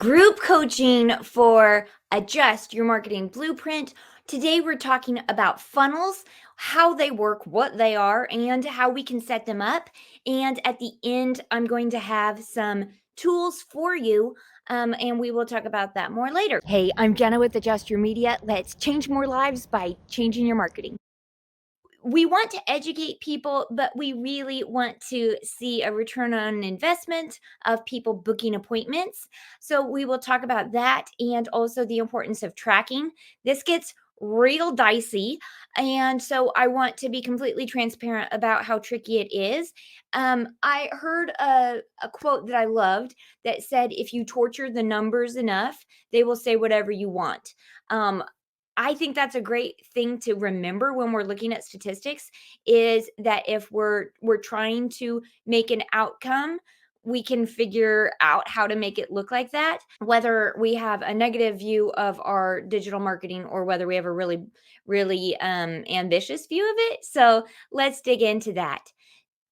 Group coaching for Adjust Your Marketing Blueprint. Today, we're talking about funnels, how they work, what they are, and how we can set them up. And at the end, I'm going to have some tools for you, and we will talk about that more later. Hey, I'm Jenna with Adjust Your Media. Let's change more lives by changing your marketing. We want to educate people, but we really want to see a return on investment of people booking appointments. So we will talk about that and also the importance of tracking. This gets real dicey. And so I want to be completely transparent about how tricky it is. I heard a quote that I loved that said, if you torture the numbers enough, they will say whatever you want. Um, I think that's a great thing to remember when we're looking at statistics is that if we're trying to make an outcome, we can figure out how to make it look like that, whether we have a negative view of our digital marketing or whether we have a really ambitious view of it. So let's dig into that.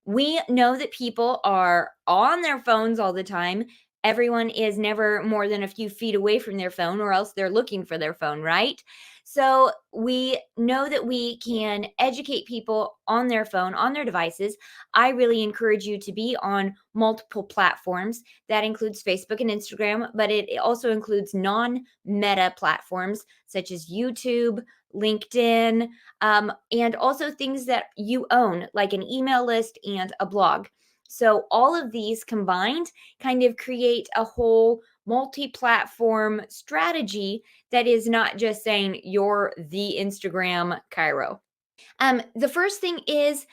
We know that people are on their phones all the time. Everyone is never more than a few feet away from their phone, or else they're looking for their phone, right? So we know that we can educate people on their phone, on their devices. I really encourage you to be on multiple platforms. That includes Facebook and Instagram, but it also includes non meta platforms such as YouTube, LinkedIn, and also things that you own, like an email list and a blog. So, all of these combined kind of create a whole multi platform strategy that is not just saying you're the Instagram Cairo. The first thing is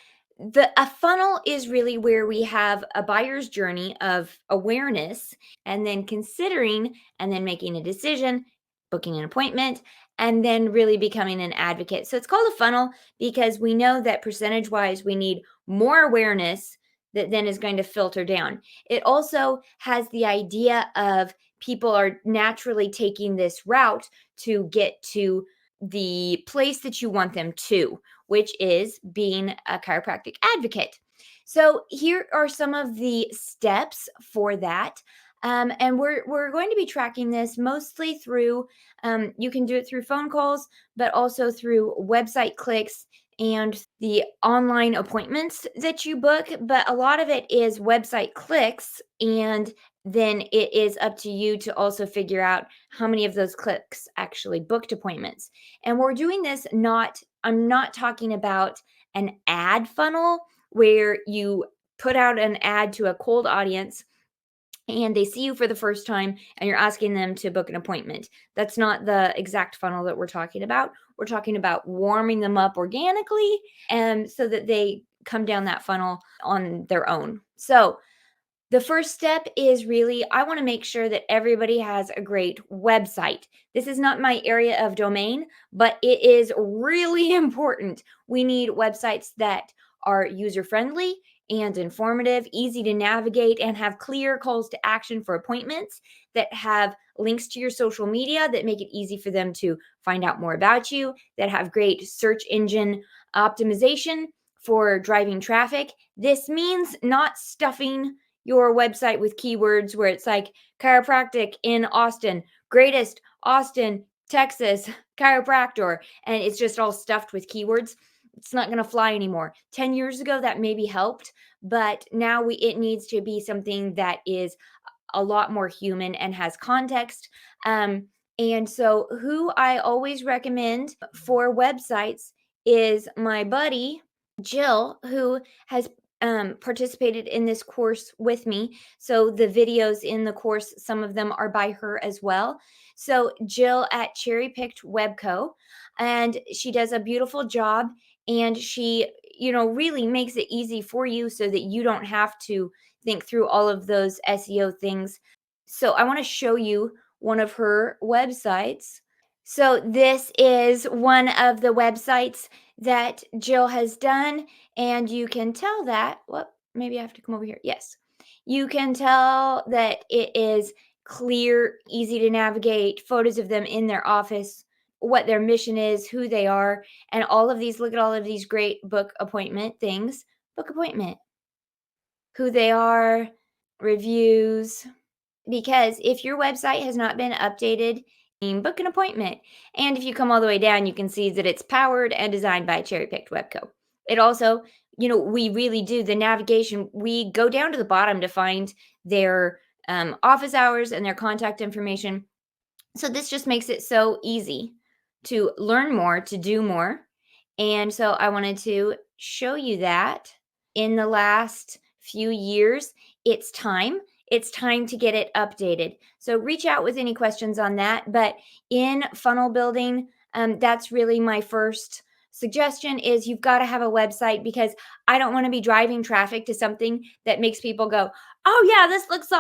a funnel is really where we have a buyer's journey of awareness and then considering and then making a decision, booking an appointment, and then really becoming an advocate. So it's called a funnel because we know that percentage wise, we need more awareness that then is going to filter down. It also has the idea of people are naturally taking this route to get to the place that you want them to, which is being a chiropractic advocate. So here are some of the steps for that. And we're going to be tracking this mostly through you can do it through phone calls, but also through website clicks and the online appointments that you book. But a lot of it is website clicks, and then it is up to you to also figure out how many of those clicks actually booked appointments. And we're doing this I'm not talking about an ad funnel where you put out an ad to a cold audience and they see you for the first time and you're asking them to book an appointment. That's not the exact funnel that we're talking about. We're talking about warming them up organically and so that they come down that funnel on their own. So, the first step is really I want to make sure that everybody has a great website. This is not my area of domain, but it is really important. We need websites that are user friendly and informative, easy to navigate, and have clear calls to action for appointments, that have links to your social media that make it easy for them to find out more about you, that have great search engine optimization for driving traffic. This means not stuffing your website with keywords where it's like chiropractic in Austin, greatest Austin, Texas chiropractor, and it's just all stuffed with keywords. It's not going to fly anymore. 10 years ago that maybe helped, but now it needs to be something that is a lot more human and has context. And so who I always recommend for websites is my buddy Jill, who has participated in this course with me. So the videos in the course, some of them are by her as well. So Jill at Cherry Picked Webco, and she does a beautiful job, and she, really makes it easy for you so that you don't have to think through all of those SEO things. So I want to show you one of her websites. So this is one of the websites that Jill has done, and you can tell that, well, maybe I have to come over here. Yes. You can tell that it is clear, easy to navigate, photos of them in their office, what their mission is, who they are, and all of these. Look at all of these great book appointment things. Book appointment, who they are, reviews. because if your website has not been updated, book an appointment. And if you come all the way down, you can see that it's powered and designed by Cherry Picked Webco. It also, we really do the navigation. We go down to the bottom to find their office hours and their contact information. So this just makes it so easy to learn more, to do more. And so I wanted to show you that in the last few years, it's time. It's time to get it updated. So reach out with any questions on that. But in funnel building, that's really my first suggestion is you've got to have a website because I don't want to be driving traffic to something that makes people go, "Oh yeah, this looks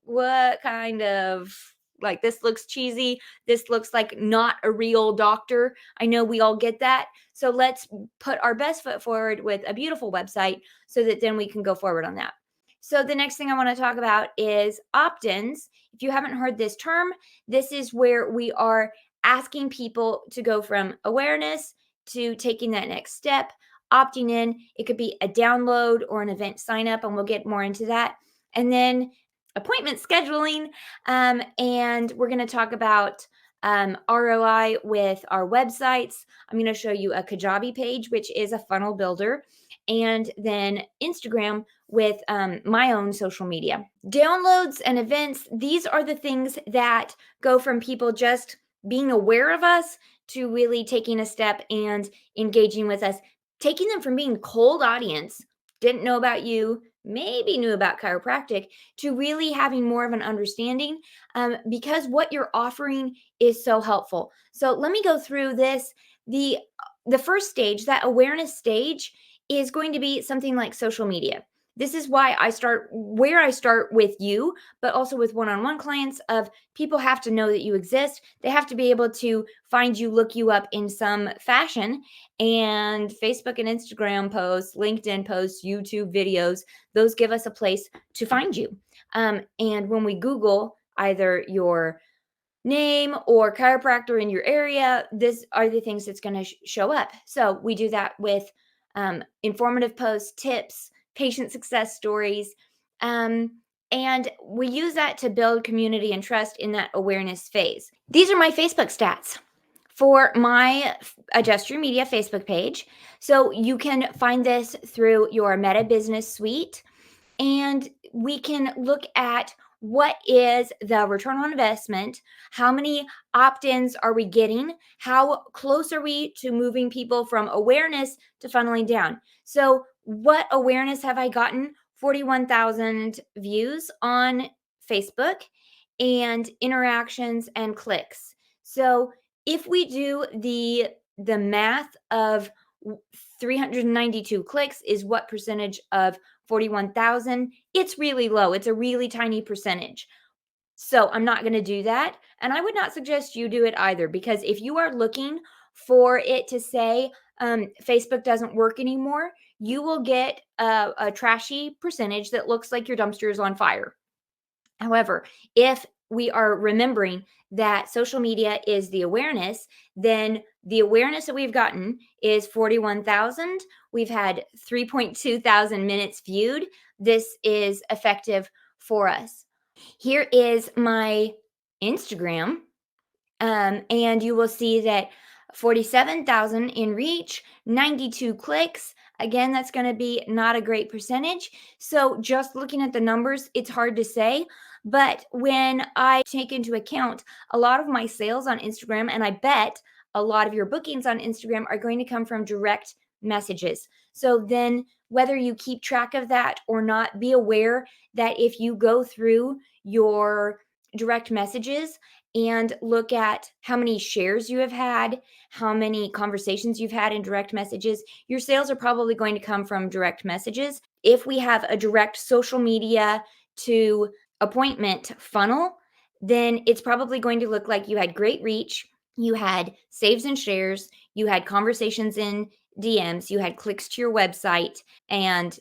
what kind of like this looks cheesy. This looks like not a real doctor." I know we all get that. So let's put our best foot forward with a beautiful website so that then we can go forward on that. So the next thing I want to talk about is opt-ins. If you haven't heard this term, this is where we are asking people to go from awareness to taking that next step, opting in. It could be a download or an event sign up, and we'll get more into that. And then appointment scheduling. And we're going to talk about ROI with our websites. I'm going to show you a Kajabi page, which is a funnel builder, and then Instagram with my own social media. Downloads and events, these are the things that go from people just being aware of us to really taking a step and engaging with us, taking them from being cold audience, didn't know about you, maybe knew about chiropractic, to really having more of an understanding because what you're offering is so helpful. So let me go through this. The first stage, that awareness stage, is going to be something like social media. This is why I start with you, but also with one-on-one clients of people have to know that you exist. They have to be able to find you, look you up in some fashion. And Facebook and Instagram posts, LinkedIn posts, YouTube videos, those give us a place to find you. And when we Google either your name or chiropractor in your area, these are the things that's going to show up. So we do that with informative posts, tips, patient success stories. And we use that to build community and trust in that awareness phase. These are my Facebook stats for my Adjust Your Media Facebook page. So you can find this through your Meta Business Suite. And we can look at what is the return on investment? How many opt ins are we getting? How close are we to moving people from awareness to funneling down? So, what awareness have I gotten? 41,000 views on Facebook and interactions and clicks. So, if we do the math of 392 clicks is what percentage of 41,000, it's really low. It's a really tiny percentage. So I'm not going to do that. And I would not suggest you do it either, because if you are looking for it to say Facebook doesn't work anymore, you will get a trashy percentage that looks like your dumpster is on fire. However, if we are remembering that social media is the awareness, then the awareness that we've gotten is 41,000. We've had 3.2 thousand minutes viewed. This is effective for us. Here is my Instagram, and you will see that 47,000 in reach, 92 clicks. Again, that's going to be not a great percentage. So just looking at the numbers, it's hard to say. But when I take into account a lot of my sales on Instagram, and I bet a lot of your bookings on Instagram are going to come from direct messages. So then whether you keep track of that or not, be aware that if you go through your direct messages and look at how many shares you have had, how many conversations you've had in direct messages, your sales are probably going to come from direct messages. If we have a direct social media to appointment funnel, then it's probably going to look like you had great reach, you had saves and shares, you had conversations in DMs, you had clicks to your website, and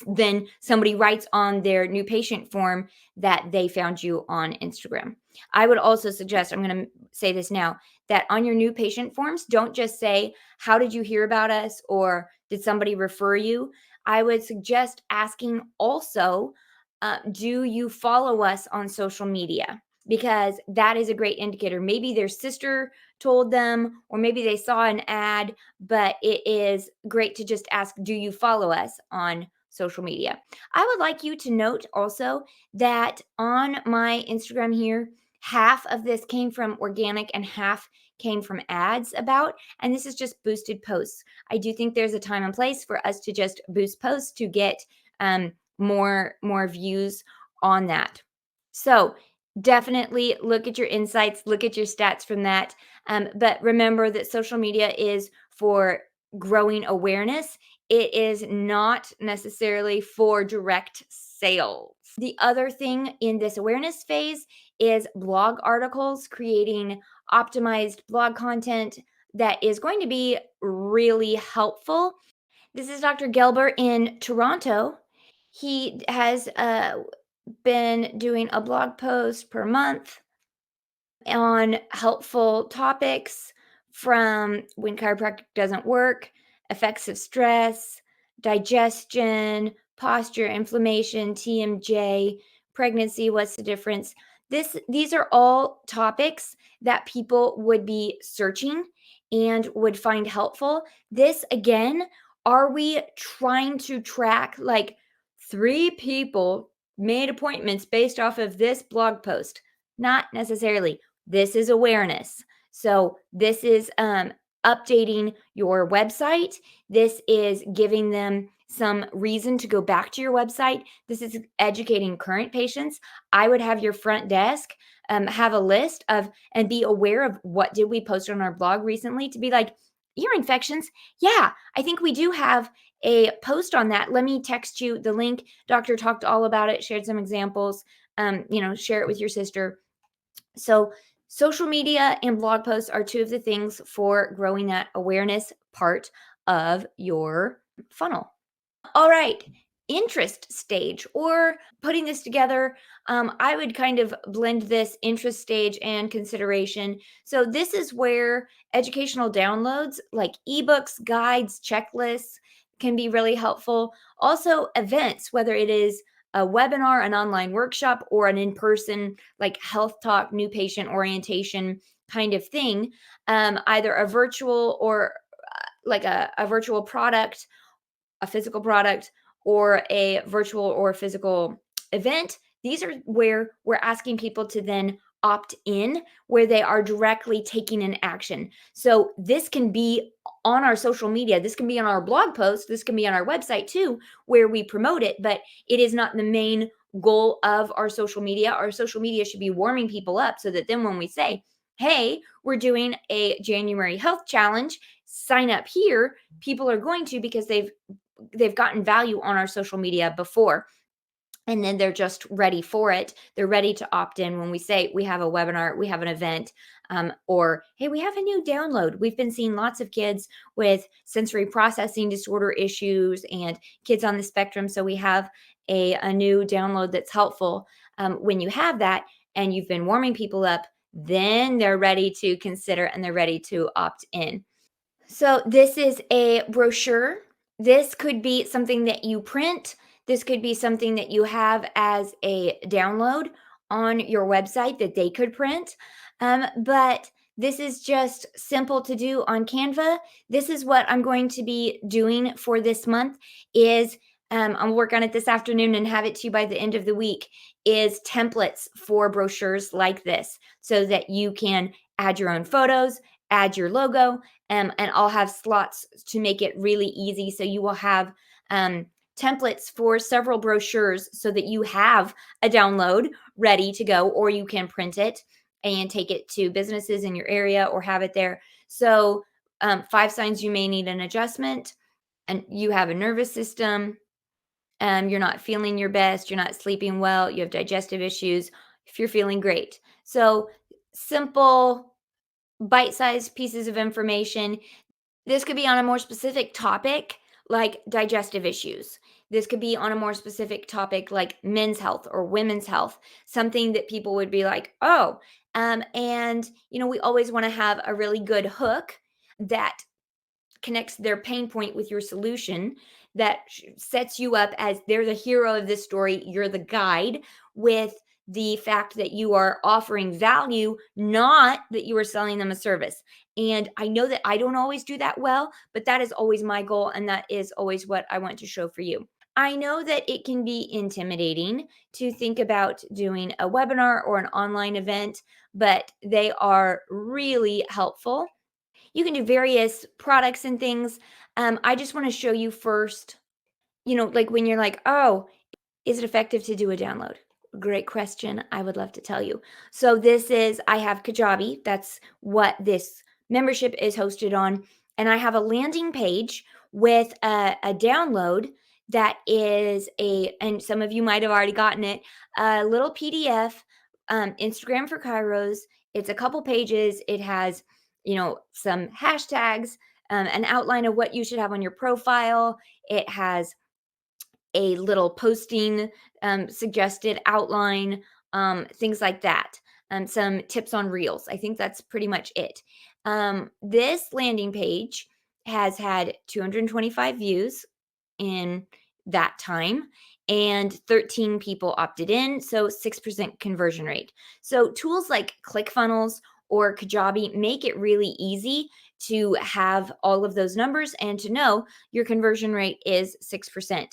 then somebody writes on their new patient form that they found you on Instagram. I would also suggest, I'm going to say this now, that on your new patient forms, don't just say, "How did you hear about us?" or "Did somebody refer you?" I would suggest asking also, Do you follow us on social media? Because that is a great indicator. Maybe their sister told them, or maybe they saw an ad, but it is great to just ask, do you follow us on social media? I would like you to note also that on my Instagram here, half of this came from organic and half came from ads about, and this is just boosted posts. I do think there's a time and place for us to just boost posts to get more views on that. So definitely look at your insights, look at your stats from that. But remember that social media is for growing awareness. It is not necessarily for direct sales. The other thing in this awareness phase is blog articles, creating optimized blog content that is going to be really helpful. This is Dr. Gelber in Toronto. He has been doing a blog post per month on helpful topics from when chiropractic doesn't work, effects of stress, digestion, posture, inflammation, TMJ, pregnancy, what's the difference? These are all topics that people would be searching and would find helpful. This again, are we trying to track like 3 people made appointments based off of this blog post? Not necessarily. This is awareness. So this is updating your website. This is giving them some reason to go back to your website. This is educating current patients. I would have your front desk have a list of and be aware of what did we post on our blog recently to be like, ear infections. Yeah, I think we do have a post on that. Let me text you the link. Doctor talked all about it, shared some examples. Share it with your sister. So, social media and blog posts are 2 of the things for growing that awareness part of your funnel. All right, interest stage or putting this together, I would kind of blend this interest stage and consideration. So, this is where educational downloads like ebooks, guides, checklists can be really helpful. Also, events, whether it is a webinar, an online workshop, or an in person, like health talk, new patient orientation kind of thing, either a virtual or like a virtual product, a physical product, or a virtual or physical event. These are where we're asking people to then opt in, where they are directly taking an action. So this can be on our social media, this can be on our blog post, this can be on our website too, where we promote it, but it is not the main goal of our social media. Our social media should be warming people up so that then when we say, hey, we're doing a January health challenge, sign up here, people are going to because they've gotten value on our social media before, and then they're just ready for it. They're ready to opt in when we say we have a webinar, we have an event, or hey, we have a new download. We've been seeing lots of kids with sensory processing disorder issues and kids on the spectrum, so we have a new download that's helpful. When you have that and you've been warming people up, then they're ready to consider and they're ready to opt in. So this is a brochure. This could be something that you print. This could be something that you have as a download on your website that they could print. But this is just simple to do on Canva. This is what I'm going to be doing for this month is I'll work on it this afternoon and have it to you by the end of the week is templates for brochures like this so that you can add your own photos, add your logo, and I'll have slots to make it really easy. So you will have templates for several brochures so that you have a download ready to go, or you can print it and take it to businesses in your area or have it there. So 5 signs you may need an adjustment, and you have a nervous system, you're not feeling your best, you're not sleeping well, you have digestive issues, if you're feeling great. So simple bite-sized pieces of information. This could be on a more specific topic like digestive issues. This could be on a more specific topic like men's health or women's health, something that people would be like, oh, and we always want to have a really good hook that connects their pain point with your solution. that sets you up as they're the hero of this story, you're the guide, with the fact that you are offering value, not that you are selling them a service. And I know that I don't always do that well, but that is always my goal. And that is always what I want to show for you. I know that it can be intimidating to think about doing a webinar or an online event, but they are really helpful. You can do various products and things. I just want to show you first, like when you're like, oh, is it effective to do a download? Great question. I would love to tell you. So I have Kajabi. That's what this membership is hosted on. And I have a landing page with a download that is and some of you might have already gotten it, a little PDF, Instagram for Kairos. It's a couple pages. It has, some hashtags, an outline of what you should have on your profile. It has a little posting suggested outline, things like that. Some tips on reels. I think that's pretty much it. This landing page has had 225 views in that time, and 13 people opted in, so 6% conversion rate. So tools like ClickFunnels or Kajabi make it really easy to have all of those numbers and to know your conversion rate is 6%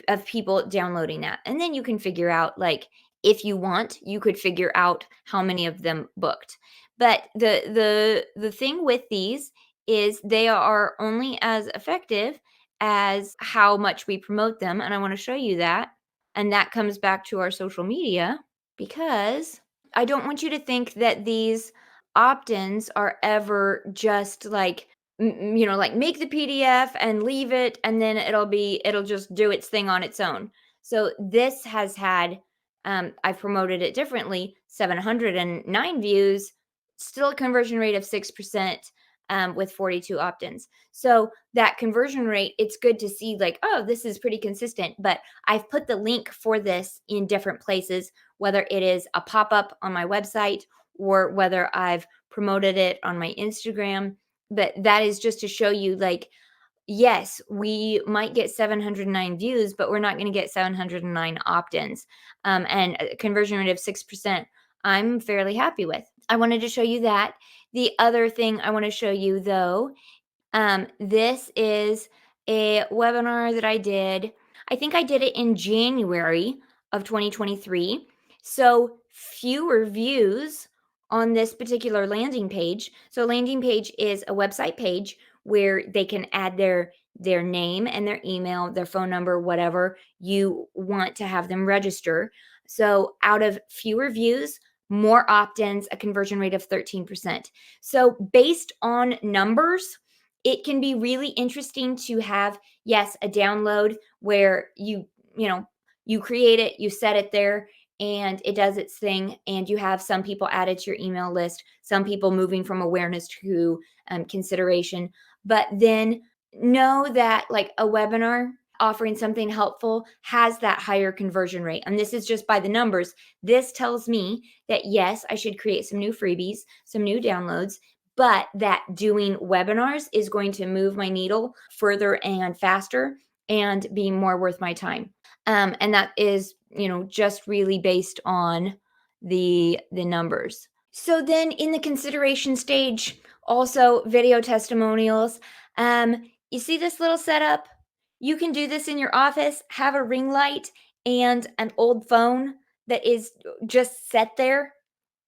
of people downloading that. And then you can figure out, like, if you want, you could figure out how many of them booked. But the thing with these is they are only as effective as how much we promote them, and I want to show you that. And that comes back to our social media, because I don't want you to think that these opt-ins are ever just like, like make the PDF and leave it, and then it'll just do its thing on its own. So this has had, I've promoted it differently, 709 views, still a conversion rate of 6%, with 42 opt-ins. So that conversion rate, it's good to see, like, oh, this is pretty consistent. But I've put the link for this in different places, whether it is a pop-up on my website or whether I've promoted it on my Instagram. But that is just to show you, like, yes, we might get 709 views, but we're not going to get 709 opt-ins, and a conversion rate of 6%. I'm fairly happy with. I wanted to show you that. The other thing I want to show you, though, this is a webinar that I did. I think I did it in January of 2023. So fewer views on this particular landing page. So landing page is a website page where they can add their name and their email, their phone number, whatever you want to have them register. So out of fewer views, more opt-ins, a conversion rate of 13%. So based on numbers, it can be really interesting to have, yes, a download where you create it, you set it there, and it does its thing, and you have some people added to your email list, some people moving from awareness to consideration. But then know that, like, a webinar offering something helpful has that higher conversion rate. And this is just by the numbers. This tells me that, yes, I should create some new freebies, some new downloads, but that doing webinars is going to move my needle further and faster and be more worth my time. And that is, just really based on the numbers. So then in the consideration stage, also video testimonials. You see this little setup? You can do this in your office, have a ring light and an old phone that is just set there.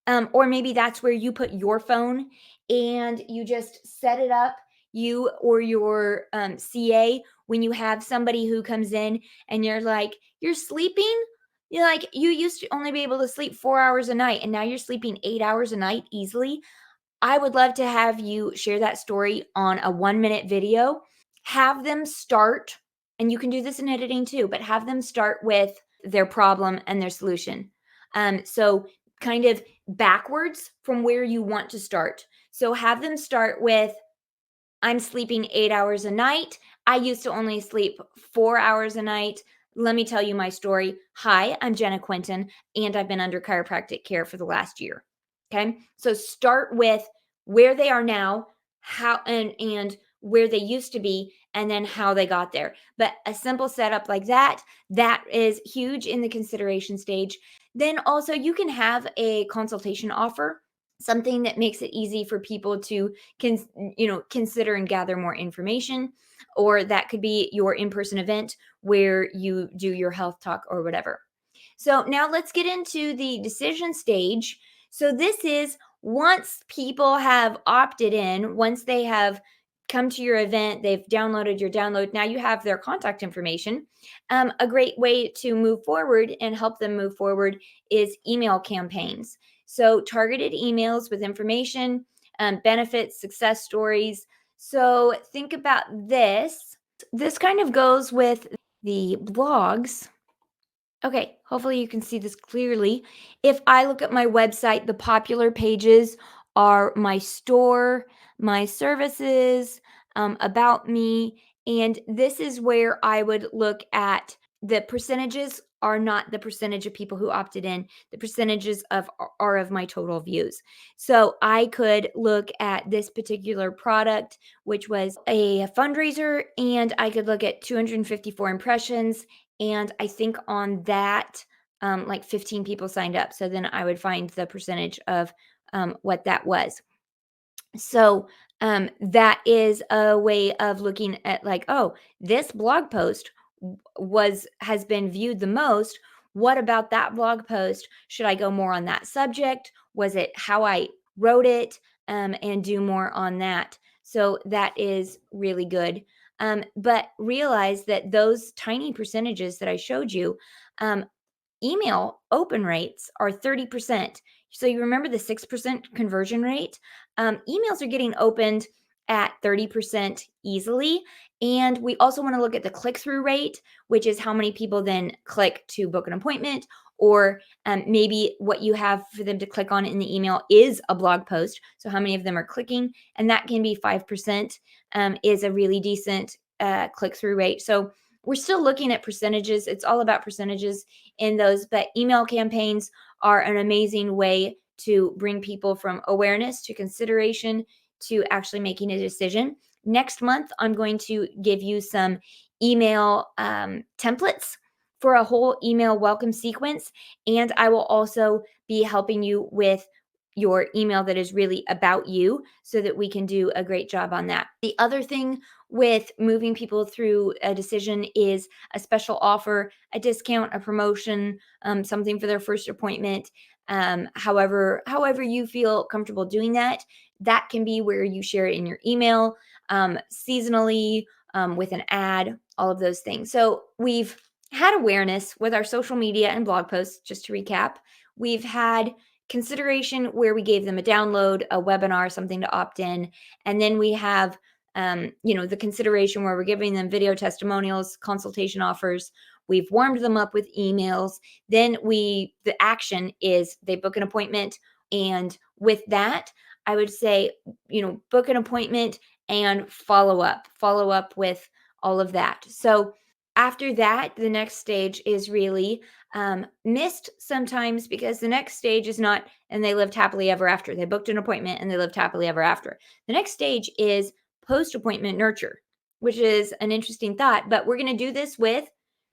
Or maybe that's where you put your phone and you just set it up, you or your CA, when you have somebody who comes in and you're like, you're sleeping? You're like, you used to only be able to sleep 4 hours a night and now you're sleeping 8 hours a night easily. I would love to have you share that story on a 1-minute video. Have them start, and you can do this in editing too, but have them start with their problem and their solution. So kind of backwards from where you want to start. So have them start with, I'm sleeping 8 hours a night. I used to only sleep 4 hours a night. Let me tell you my story. Hi, I'm Jenna Quinton, and I've been under chiropractic care for the last year. Okay. So start with where they are now, how and where they used to be, and then how they got there. But a simple setup like that is huge in the consideration stage. Then also you can have a consultation offer, something that makes it easy for people to consider and gather more information, or that could be your in-person event where you do your health talk or whatever. So now let's get into the decision stage. So this is once people have opted in, once they have come to your event, they've downloaded your download, now you have their contact information. A great way to move forward and help them move forward is email campaigns. So targeted emails with information, benefits, success stories. So think about this. This kind of goes with the blogs. Okay, hopefully you can see this clearly. If I look at my website, the popular pages are my store, my services, about me, and this is where I would look at the percentages are not the percentage of people who opted in. The percentages of are of my total views. So I could look at this particular product, which was a fundraiser, and I could look at 254 impressions, and I think on that, like 15 people signed up. So then I would find the percentage of what that was. So that is a way of looking at like, oh, this blog post has been viewed the most. What about that blog post? Should I go more on that subject? Was it how I wrote it? And do more on that. So that is really good. But realize that those tiny percentages that I showed you, um, email open rates are 30%. So you remember the 6% conversion rate? Emails are getting opened at 30% easily. And we also want to look at the click through rate, which is how many people then click to book an appointment, or maybe what you have for them to click on in the email is a blog post. So how many of them are clicking? And that can be 5%, is a really decent click through rate. So we're still looking at percentages. It's all about percentages in those, but email campaigns are an amazing way to bring people from awareness to consideration to actually making a decision. Next month, I'm going to give you some email templates for a whole email welcome sequence. And I will also be helping you with your email that is really about you so that we can do a great job on that. The other thing with moving people through a decision is a special offer, a discount, a promotion, something for their first appointment. However you feel comfortable doing that, that can be where you share it in your email, seasonally, with an ad, all of those things. So we've had awareness with our social media and blog posts, just to recap. We've had consideration where we gave them a download, a webinar, something to opt in. And then we have, the consideration where we're giving them video testimonials, consultation offers. We've warmed them up with emails. Then the action is they book an appointment. And with that, I would say, book an appointment and follow up with all of that. So after that, the next stage is really missed sometimes because the next stage is not, and they lived happily ever after. They booked an appointment and they lived happily ever after. The next stage is post appointment nurture, which is an interesting thought, but we're going to do this with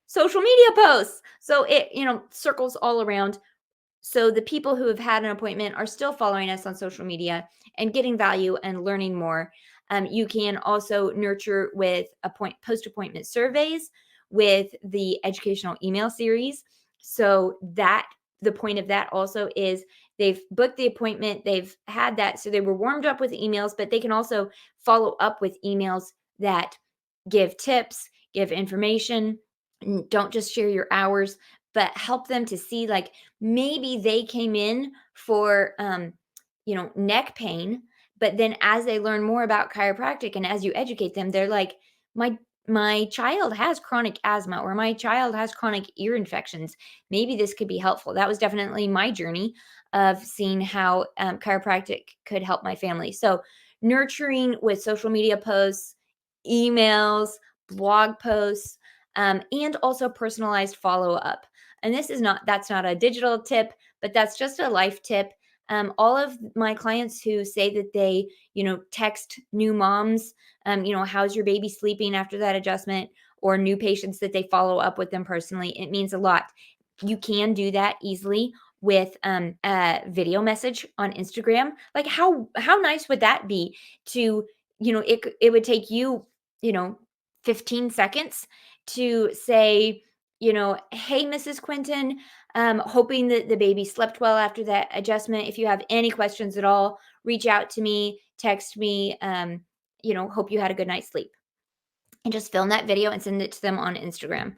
social media posts. So it, circles all around. So the people who have had an appointment are still following us on social media and getting value and learning more. You can also nurture with post appointment surveys with the educational email series. So that the point of that also is they've booked the appointment, they've had that, so they were warmed up with emails, but they can also follow up with emails that give tips, give information, and don't just share your hours, but help them to see like maybe they came in for neck pain, but then as they learn more about chiropractic and as you educate them, they're like, my child has chronic asthma or my child has chronic ear infections. Maybe this could be helpful. That was definitely my journey of seeing how chiropractic could help my family. So nurturing with social media posts, emails, blog posts, and also personalized follow up. And that's not a digital tip, but that's just a life tip. All of my clients who say that they, text new moms, how's your baby sleeping after that adjustment, or new patients that they follow up with them personally, it means a lot. You can do that easily with a video message on Instagram. Like how nice would that be to, it would take you, you know, 15 seconds to say, hey, Mrs. Quinton, hoping that the baby slept well after that adjustment. If you have any questions at all, reach out to me, text me, hope you had a good night's sleep. And just film that video and send it to them on Instagram,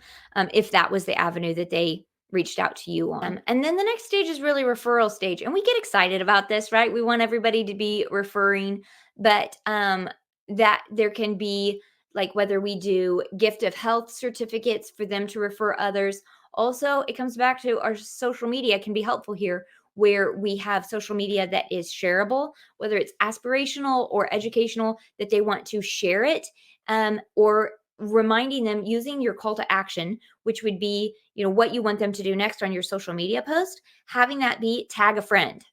if that was the avenue that they reached out to you on. And then the next stage is really referral stage. And we get excited about this, right? We want everybody to be referring, but that there can be, like, whether we do gift of health certificates for them to refer others. Also, it comes back to our social media can be helpful here, where we have social media that is shareable, whether it's aspirational or educational, that they want to share it, or reminding them using your call to action, which would be, what you want them to do next on your social media post, having that be tag a friend,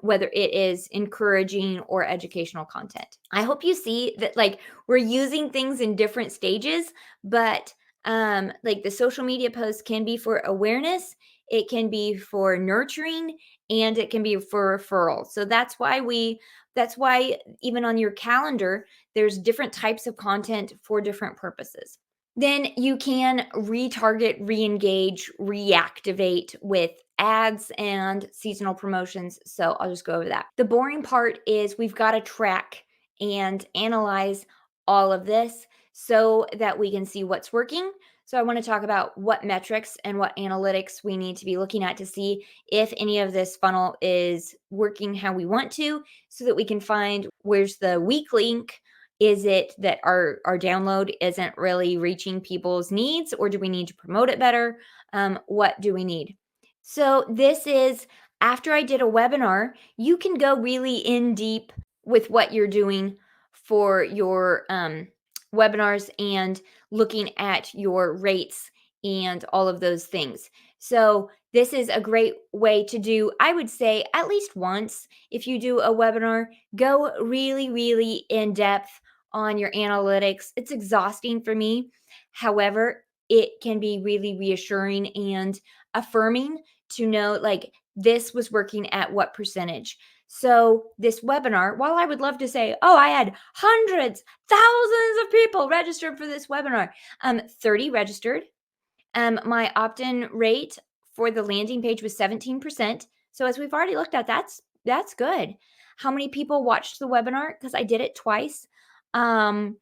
whether it is encouraging or educational content. I hope you see that, like, we're using things in different stages, but like the social media post can be for awareness, it can be for nurturing, and it can be for referral. So that's why even on your calendar, there's different types of content for different purposes. Then you can retarget, re-engage, reactivate with ads and seasonal promotions. So I'll just go over that. The boring part is we've got to track and analyze all of this so that we can see what's working. So I want to talk about what metrics and what analytics we need to be looking at to see if any of this funnel is working how we want to, so that we can find where's the weak link. Is it that our download isn't really reaching people's needs, or do we need to promote it better? What do we need? So this is after I did a webinar, you can go really in deep with what you're doing for your webinars and looking at your rates and all of those things. So this is a great way to do, I would say, at least once. If you do a webinar, go really, really in depth on your analytics. It's exhausting for me. However, it can be really reassuring and affirming to know, like, this was working at what percentage. So this webinar, while I would love to say, oh, I had hundreds, thousands of people registered for this webinar, 30 registered. My opt-in rate for the landing page was 17%. So as we've already looked at, that's good. How many people watched the webinar? Because I did it twice. And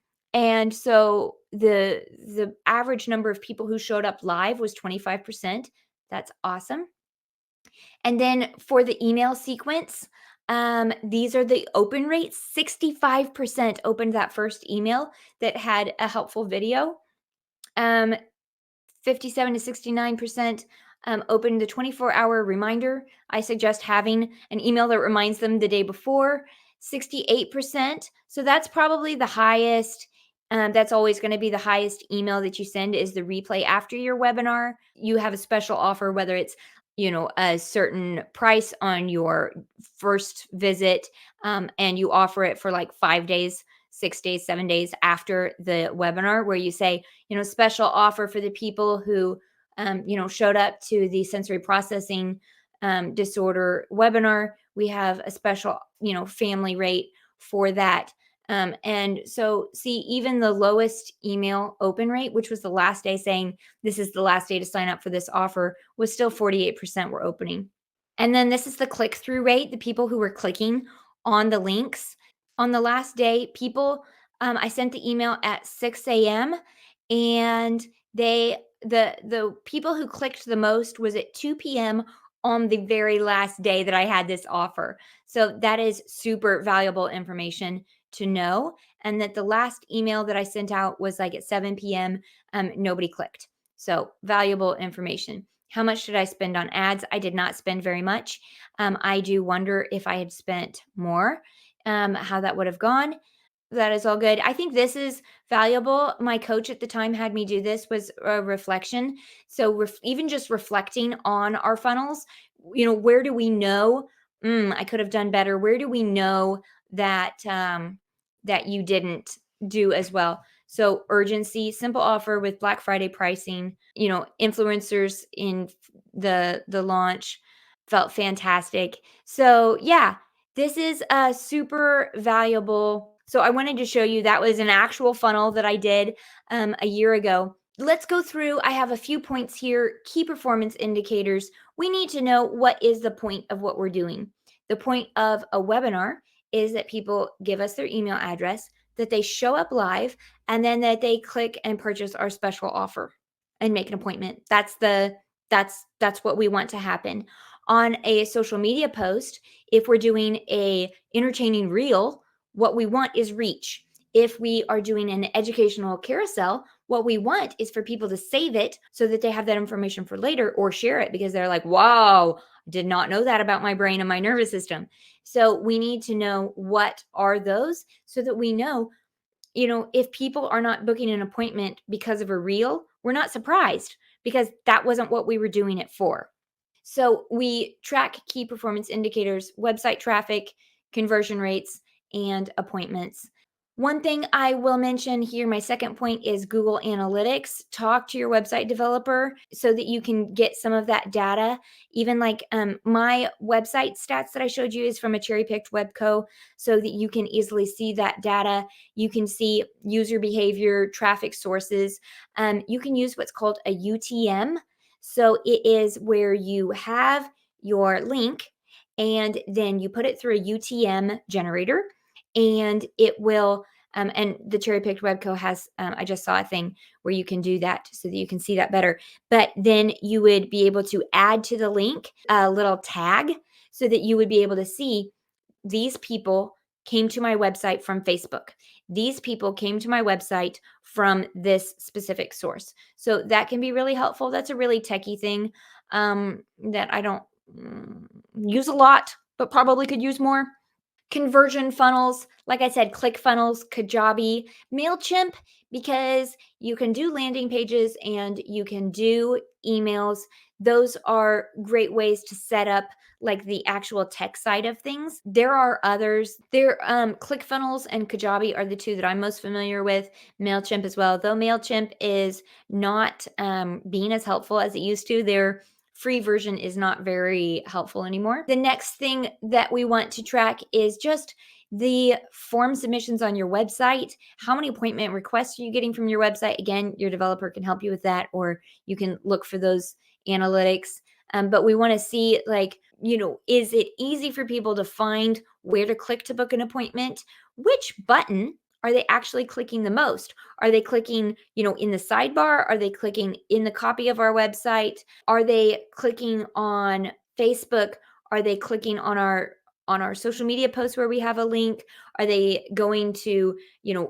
so the average number of people who showed up live was 25%. That's awesome. And then for the email sequence, these are the open rates. 65% opened that first email that had a helpful video. 57 to 69% opened the 24-hour reminder. I suggest having an email that reminds them the day before. 68%. So that's probably the highest. That's always going to be the highest email that you send, is the replay after your webinar. You have a special offer, whether it's, a certain price on your first visit, and you offer it for like 5 days, 6 days, 7 days after the webinar, where you say, special offer for the people who, showed up to the sensory processing disorder webinar. We have a special, family rate for that. And so see, even the lowest email open rate, which was the last day saying this is the last day to sign up for this offer, was still 48% were opening. And then this is the click-through rate, the people who were clicking on the links. On the last day, people, I sent the email at 6 a.m. and the people who clicked the most was at 2 p.m. on the very last day that I had this offer. So that is super valuable information to know. And that the last email that I sent out was like at 7 p.m. Nobody clicked. So valuable information. How much did I spend on ads? I did not spend very much. I do wonder if I had spent more, how that would have gone. That is all good. I think this is valuable. My coach at the time had me do this, was a reflection. So even just reflecting on our funnels, where do we know I could have done better. Where do we know that that you didn't do as well? So urgency, simple offer with Black Friday pricing, influencers in the launch felt fantastic. So yeah, this is a super valuable. So I wanted to show you that was an actual funnel that I did a year ago. Let's go through. I have a few points here, key performance indicators. We need to know what is the point of what we're doing. The point of a webinar is that people give us their email address, that they show up live, and then that they click and purchase our special offer and make an appointment. That's what we want to happen. On a social media post, if we're doing a entertaining reel, what we want is reach. If we are doing an educational carousel, what we want is for people to save it so that they have that information for later or share it because they're like, wow, did not know that about my brain and my nervous system. So we need to know what are those so that we know, if people are not booking an appointment because of a reel, we're not surprised because that wasn't what we were doing it for. So we track key performance indicators, website traffic, conversion rates, and appointments. One thing I will mention here, my second point is Google Analytics. Talk to your website developer so that you can get some of that data. Even like my website stats that I showed you is from a cherry picked Webco so that you can easily see that data. You can see user behavior, traffic sources. You can use what's called a UTM. So it is where you have your link and then you put it through a UTM generator and it will and the cherry picked webco has I just saw a thing where you can do that so that you can see that better, but then you would be able to add to the link a little tag so that you would be able to see these people came to my website from Facebook. These people came to my website from this specific source. So that can be really helpful. That's a really techie thing that I don't use a lot, but probably could use more. Conversion funnels, like I said, ClickFunnels, Kajabi, MailChimp, because you can do landing pages and you can do emails. Those are great ways to set up like the actual tech side of things. There are others. ClickFunnels and Kajabi are the two that I'm most familiar with. MailChimp as well, though MailChimp is not being as helpful as it used to. Their free version is not very helpful anymore. The next thing that we want to track is just the form submissions on your website. How many appointment requests are you getting from your website? Again, your developer can help you with that, or you can look for those analytics. But we want to see, like, is it easy for people to find where to click to book an appointment? Which button are they actually clicking the most? Are they clicking, in the sidebar? Are they clicking in the copy of our website? Are they clicking on Facebook? Are they clicking on our social media posts where we have a link? Are they going to,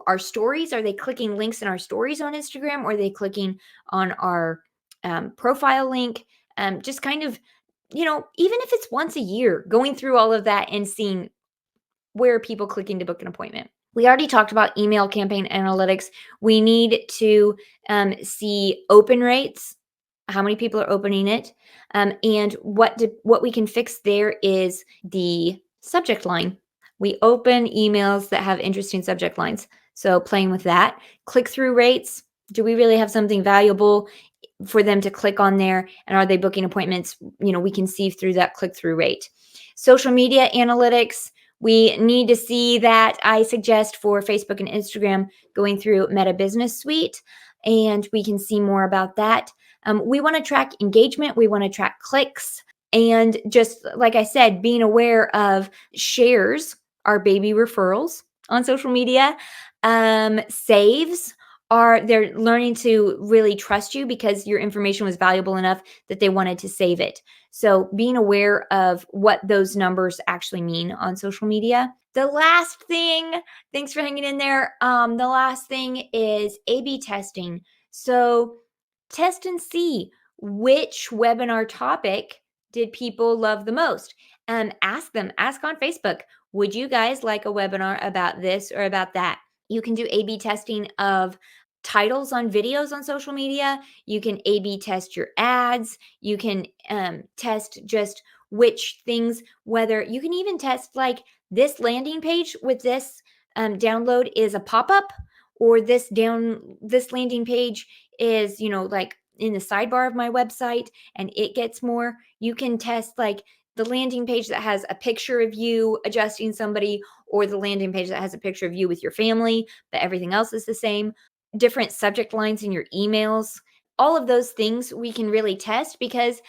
our stories? Are they clicking links in our stories on Instagram? Or are they clicking on our profile link? Just kind of, even if it's once a year, going through all of that and seeing where are people clicking to book an appointment. We already talked about email campaign analytics. We need to see open rates, how many people are opening it, and what we can fix there is the subject line. We open emails that have interesting subject lines, so playing with that. Click-through rates. Do we really have something valuable for them to click on there? And are they booking appointments? We can see through that click-through rate. Social media analytics. We need to see that. I suggest for Facebook and Instagram going through Meta Business Suite, and we can see more about that. We want to track engagement. We want to track clicks. And just like I said, being aware of shares are baby referrals on social media. Saves they're learning to really trust you because your information was valuable enough that they wanted to save it. So being aware of what those numbers actually mean on social media. The last thing, thanks for hanging in there. The last thing is A/B testing. So test and see which webinar topic did people love the most. Ask on Facebook, would you guys like a webinar about this or about that? You can do A/B testing of titles on videos on social media. You can A/B test your ads. You can test just which things, whether you can even test like this landing page with this download is a pop-up, or this landing page is, like in the sidebar of my website and it gets more. You can test like the landing page that has a picture of you adjusting somebody, or the landing page that has a picture of you with your family, but everything else is the same. Different subject lines in your emails. All of those things we can really test, because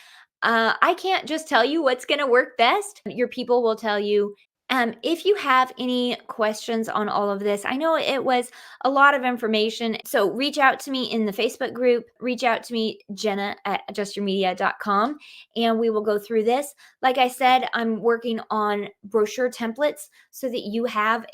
I can't just tell you what's going to work best. Your people will tell you. If you have any questions on all of this, I know it was a lot of information. So reach out to me in the Facebook group, reach out to me, Jenna at adjustyourmedia.com, and we will go through this. Like I said, I'm working on brochure templates so that you have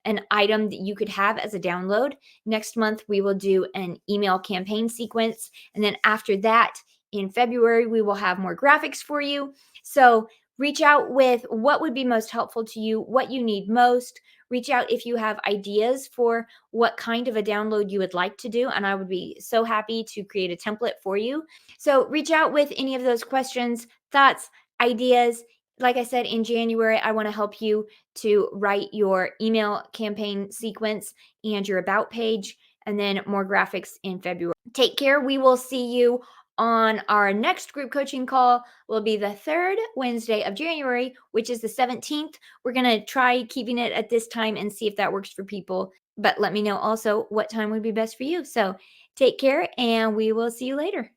an item that you could have as a download. Next month, we will do an email campaign sequence. And then after that, in February, we will have more graphics for you. So reach out with what would be most helpful to you, what you need most. Reach out if you have ideas for what kind of a download you would like to do, and I would be so happy to create a template for you. So reach out with any of those questions, thoughts, ideas. Like I said, in January, I want to help you to write your email campaign sequence and your about page, and then more graphics in February. Take care. We will see you on our next group coaching call. Will be the third Wednesday of January, which is the 17th. We're going to try keeping it at this time and see if that works for people. But let me know also what time would be best for you. So take care, and we will see you later.